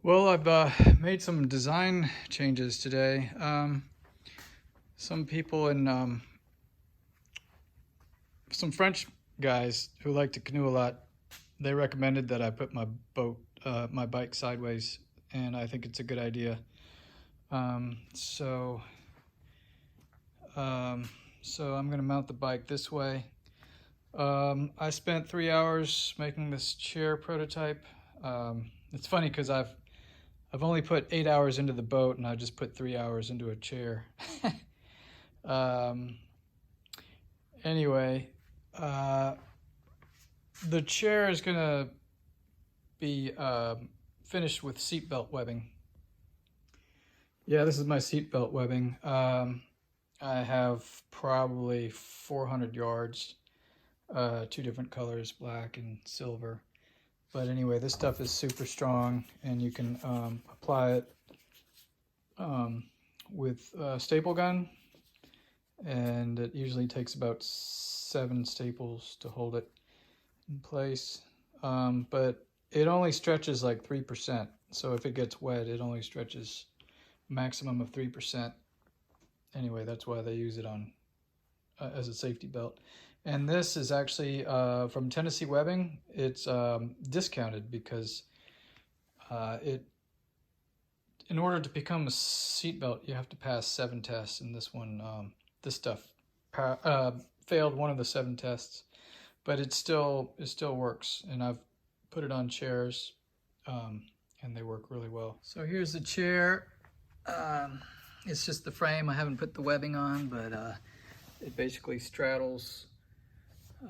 Well, I've made some design changes today. Some people in some French guys who like to canoe a lot, they recommended that I put my bike sideways, and I think it's a good idea. Um, so, so I'm gonna mount the bike this way. I spent 3 hours making this chair prototype. It's funny because I've only put 8 hours into the boat, and I just put 3 hours into a chair. um, anyway, uh, the chair is gonna be finished with seatbelt webbing. Yeah, this is my seatbelt webbing. I have probably 400 yards, two different colors, black and silver. But anyway, this stuff is super strong, and you can apply it with a staple gun, and it usually takes about 7 staples to hold it in place. But it only stretches like 3%. So if it gets wet, it only stretches a maximum of 3%. Anyway, that's why they use it on as a safety belt. And this is actually from Tennessee Webbing. It's discounted because in order to become a seatbelt, you have to pass 7 tests, and this stuff failed one of the 7 tests, but it still works, and I've put it on chairs, and they work really well. So here's the chair. It's just the frame. I haven't put the webbing on, but it basically straddles.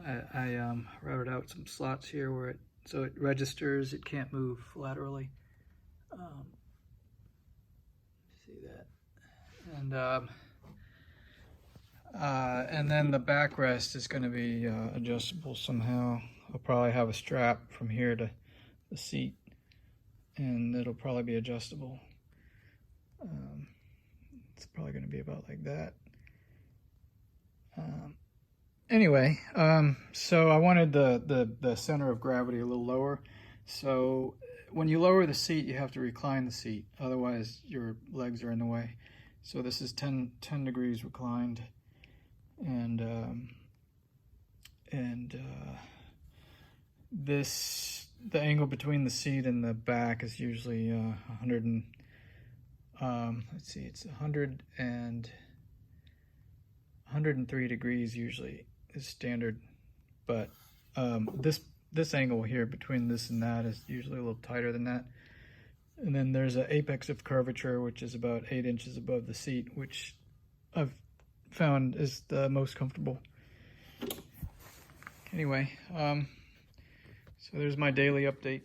I routed out some slots here where so it registers. It can't move laterally. See that? And then the backrest is going to be adjustable somehow. I'll probably have a strap from here to the seat, and it'll probably be adjustable. It's probably going to be about like that. Anyway, so I wanted the center of gravity a little lower. So when you lower the seat, you have to recline the seat. Otherwise, your legs are in the way. So this is 10 degrees reclined. And the angle between the seat and the back is usually 100 and let's see, it's 103 degrees usually is standard, but this angle here between this and that is usually a little tighter than that. And then there's an apex of curvature, which is about 8 inches above the seat, which I've found is the most comfortable. Anyway, so there's my daily update.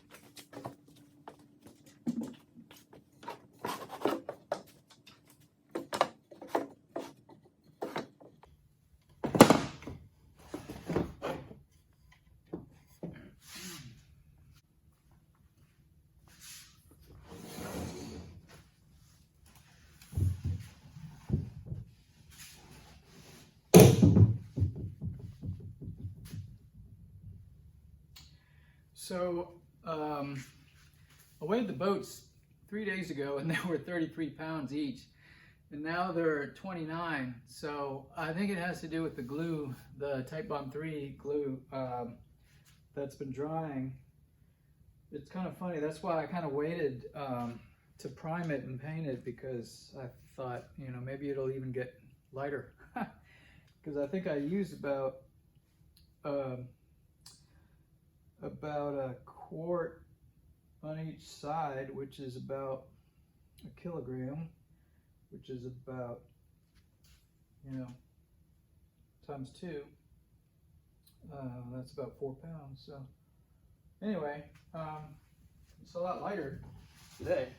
So I weighed the boats 3 days ago, and they were 33 pounds each, and now they're 29. So I think it has to do with the glue, the Titebond 3 glue that's been drying. It's kind of funny. That's why I kind of waited to prime it and paint it, because I thought, you know, maybe it'll even get lighter. Because I think I used about a quart on each side, which is about a kilogram, which is about, you know, times 2. That's about 4 pounds. So anyway, it's a lot lighter today.